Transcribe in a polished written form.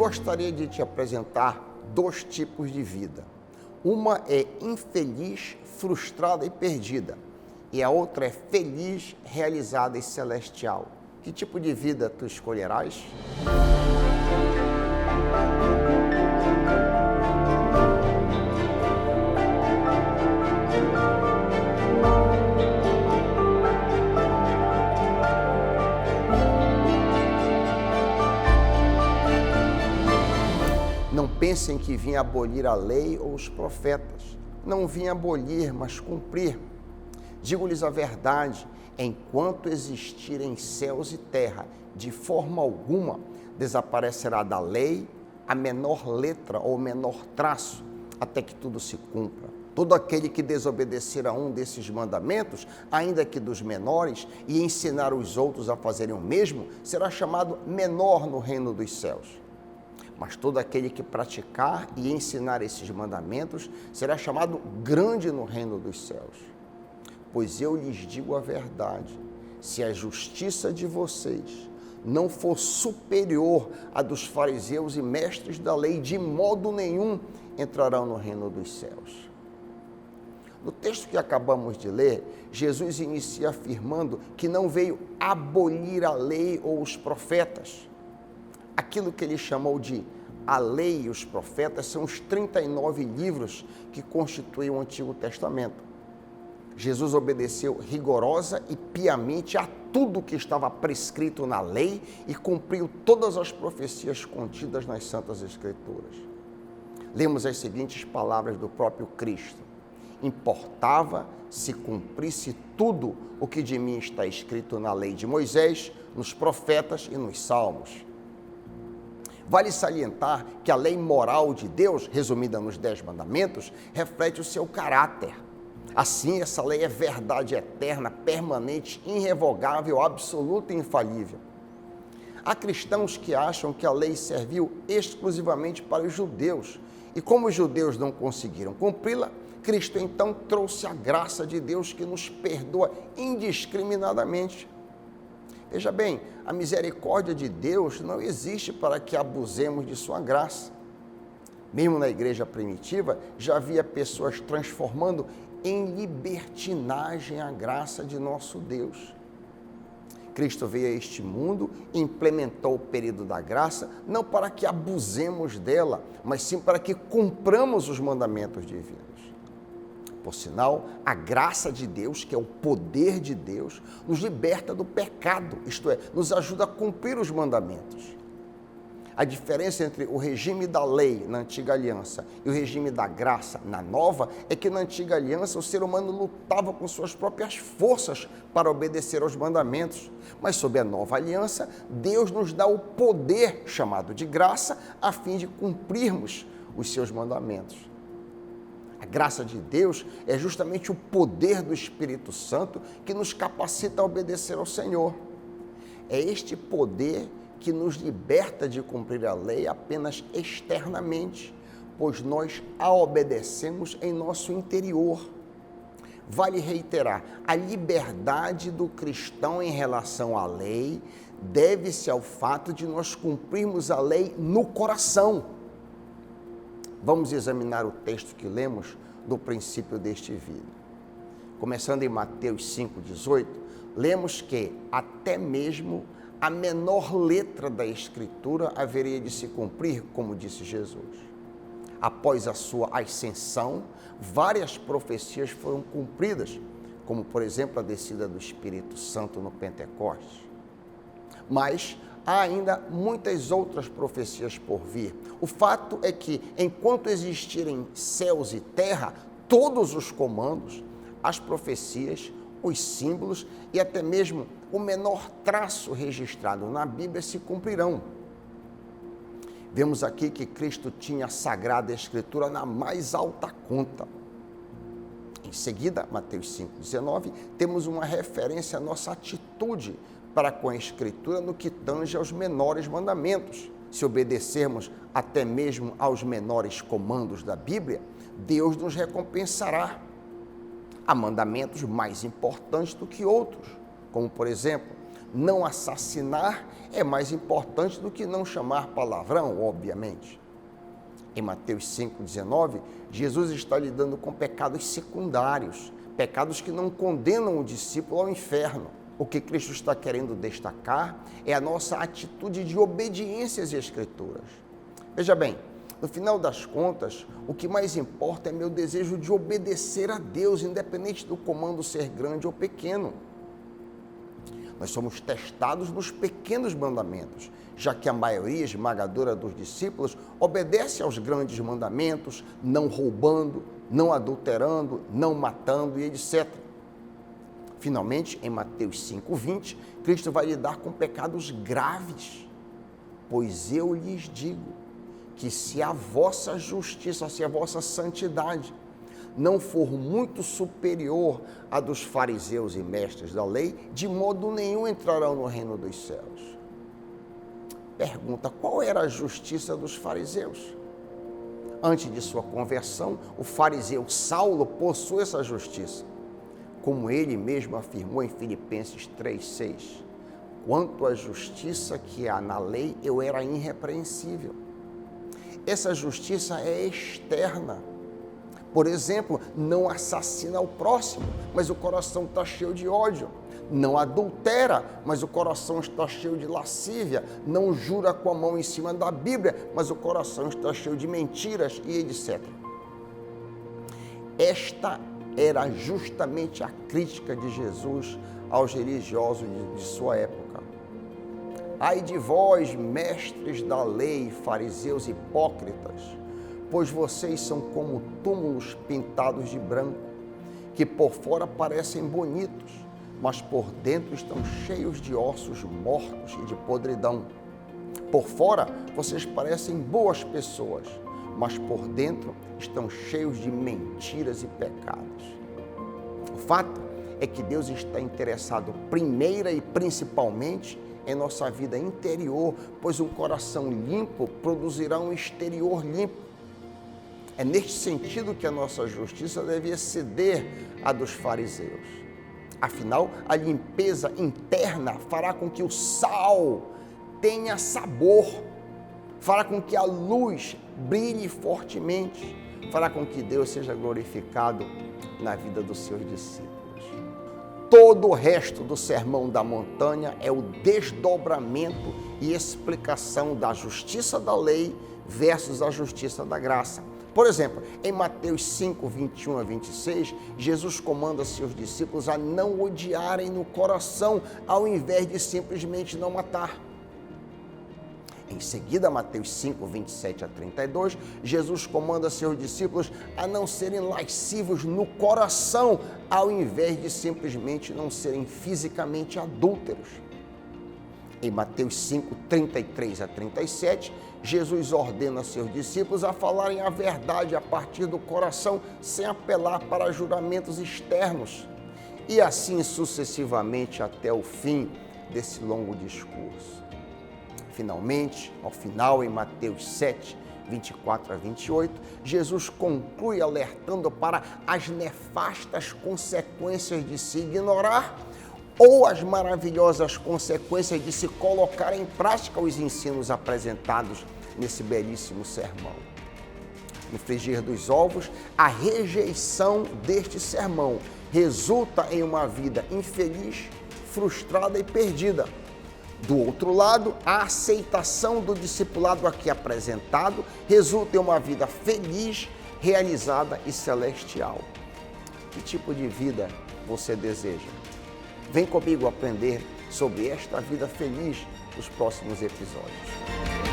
gostaria de te apresentar dois tipos de vida. Uma é infeliz, frustrada e perdida, e a outra é feliz, realizada e celestial. Que tipo de vida tu escolherás? Não pensem que vim abolir a lei ou os profetas. Não vim abolir, mas cumprir. Digo-lhes a verdade, enquanto existirem céus e terra, de forma alguma desaparecerá da lei a menor letra ou menor traço, até que tudo se cumpra. Todo aquele que desobedecer a um desses mandamentos, ainda que dos menores, e ensinar os outros a fazerem o mesmo, será chamado menor no reino dos céus. Mas todo aquele que praticar e ensinar esses mandamentos será chamado grande no reino dos céus. Pois eu lhes digo a verdade, se a justiça de vocês não for superior à dos fariseus e mestres da lei, de modo nenhum entrarão no reino dos céus. No texto que acabamos de ler, Jesus inicia afirmando que não veio abolir a lei ou os profetas. Aquilo que ele chamou de a lei e os profetas são os 39 livros que constituem o Antigo Testamento. Jesus obedeceu rigorosa e piamente a tudo que estava prescrito na lei e cumpriu todas as profecias contidas nas Santas Escrituras. Lemos as seguintes palavras do próprio Cristo: importava se cumprisse tudo o que de mim está escrito na lei de Moisés, nos profetas e nos salmos. Vale salientar que a lei moral de Deus, resumida nos 10 mandamentos, reflete o seu caráter. Assim, essa lei é verdade eterna, permanente, irrevogável, absoluta e infalível. Há cristãos que acham que a lei serviu exclusivamente para os judeus, e como os judeus não conseguiram cumpri-la, Cristo então trouxe a graça de Deus que nos perdoa indiscriminadamente. Veja bem, a misericórdia de Deus não existe para que abusemos de sua graça. Mesmo na igreja primitiva, já havia pessoas transformando em libertinagem a graça de nosso Deus. Cristo veio a este mundo e implementou o período da graça, não para que abusemos dela, mas sim para que cumpramos os mandamentos divinos. Por sinal, a graça de Deus, que é o poder de Deus, nos liberta do pecado, isto é, nos ajuda a cumprir os mandamentos. A diferença entre o regime da lei na antiga aliança e o regime da graça na nova é que na antiga aliança o ser humano lutava com suas próprias forças para obedecer aos mandamentos. Mas sob a nova aliança, Deus nos dá o poder chamado de graça a fim de cumprirmos os seus mandamentos. A graça de Deus é justamente o poder do Espírito Santo que nos capacita a obedecer ao Senhor. É este poder que nos liberta de cumprir a lei apenas externamente, pois nós a obedecemos em nosso interior. Vale reiterar, a liberdade do cristão em relação à lei deve-se ao fato de nós cumprirmos a lei no coração. Vamos examinar o texto que lemos do princípio deste vídeo. Começando em Mateus 5,18, lemos que até mesmo a menor letra da Escritura haveria de se cumprir, como disse Jesus. Após a sua ascensão, várias profecias foram cumpridas, como, por exemplo, a descida do Espírito Santo no Pentecostes. Mas há ainda muitas outras profecias por vir. O fato é que, enquanto existirem céus e terra, todos os comandos, as profecias, os símbolos e até mesmo o menor traço registrado na Bíblia se cumprirão. Vemos aqui que Cristo tinha a Sagrada Escritura na mais alta conta. Em seguida, Mateus 5,19, temos uma referência à nossa atitude para com a Escritura no que tange aos menores mandamentos. Se obedecermos até mesmo aos menores comandos da Bíblia, Deus nos recompensará. Há mandamentos mais importantes do que outros, como, por exemplo, não assassinar é mais importante do que não chamar palavrão, obviamente. Em Mateus 5,19, Jesus está lidando com pecados secundários, pecados que não condenam o discípulo ao inferno. O que Cristo está querendo destacar é a nossa atitude de obediência às Escrituras. Veja bem, no final das contas, o que mais importa é meu desejo de obedecer a Deus, independente do comando ser grande ou pequeno. Nós somos testados nos pequenos mandamentos, já que a maioria esmagadora dos discípulos obedece aos grandes mandamentos, não roubando, não adulterando, não matando e etc. Finalmente, em Mateus 5,20, Cristo vai lidar com pecados graves. Pois eu lhes digo que se a vossa justiça, se a vossa santidade não for muito superior à dos fariseus e mestres da lei, de modo nenhum entrarão no reino dos céus. Pergunta: qual era a justiça dos fariseus? Antes de sua conversão, o fariseu Saulo possui essa justiça. Como ele mesmo afirmou em Filipenses 3,6, quanto à justiça que há na lei, eu era irrepreensível. Essa justiça é externa. Por exemplo, não assassina o próximo, mas o coração está cheio de ódio. Não adultera, mas o coração está cheio de lascívia. Não jura com a mão em cima da Bíblia, mas o coração está cheio de mentiras e etc. Esta era justamente a crítica de Jesus aos religiosos de sua época. Ai de vós, mestres da lei, fariseus hipócritas, pois vocês são como túmulos pintados de branco, que por fora parecem bonitos, mas por dentro estão cheios de ossos mortos e de podridão. Por fora, vocês parecem boas pessoas, mas por dentro estão cheios de mentiras e pecados. O fato é que Deus está interessado primeira e principalmente em nossa vida interior, pois um coração limpo produzirá um exterior limpo. É neste sentido que a nossa justiça deve exceder a dos fariseus. Afinal, a limpeza interna fará com que o sal tenha sabor, fará com que a luz brilhe fortemente, fará com que Deus seja glorificado na vida dos seus discípulos. Todo o resto do Sermão da Montanha é o desdobramento e explicação da justiça da lei versus a justiça da graça. Por exemplo, em Mateus 5, 21 a 26, Jesus comanda seus discípulos a não odiarem no coração, ao invés de simplesmente não matar. Em seguida, Mateus 5, 27 a 32, Jesus comanda seus discípulos a não serem lascivos no coração, ao invés de simplesmente não serem fisicamente adúlteros. Em Mateus 5, 33 a 37, Jesus ordena seus discípulos a falarem a verdade a partir do coração, sem apelar para juramentos externos. E assim sucessivamente até o fim desse longo discurso. Finalmente, ao final, em Mateus 7, 24 a 28, Jesus conclui alertando para as nefastas consequências de se ignorar ou as maravilhosas consequências de se colocar em prática os ensinos apresentados nesse belíssimo sermão. No frigir dos ovos, a rejeição deste sermão resulta em uma vida infeliz, frustrada e perdida. Do outro lado, a aceitação do discipulado aqui apresentado resulta em uma vida feliz, realizada e celestial. Que tipo de vida você deseja? Vem comigo aprender sobre esta vida feliz nos próximos episódios.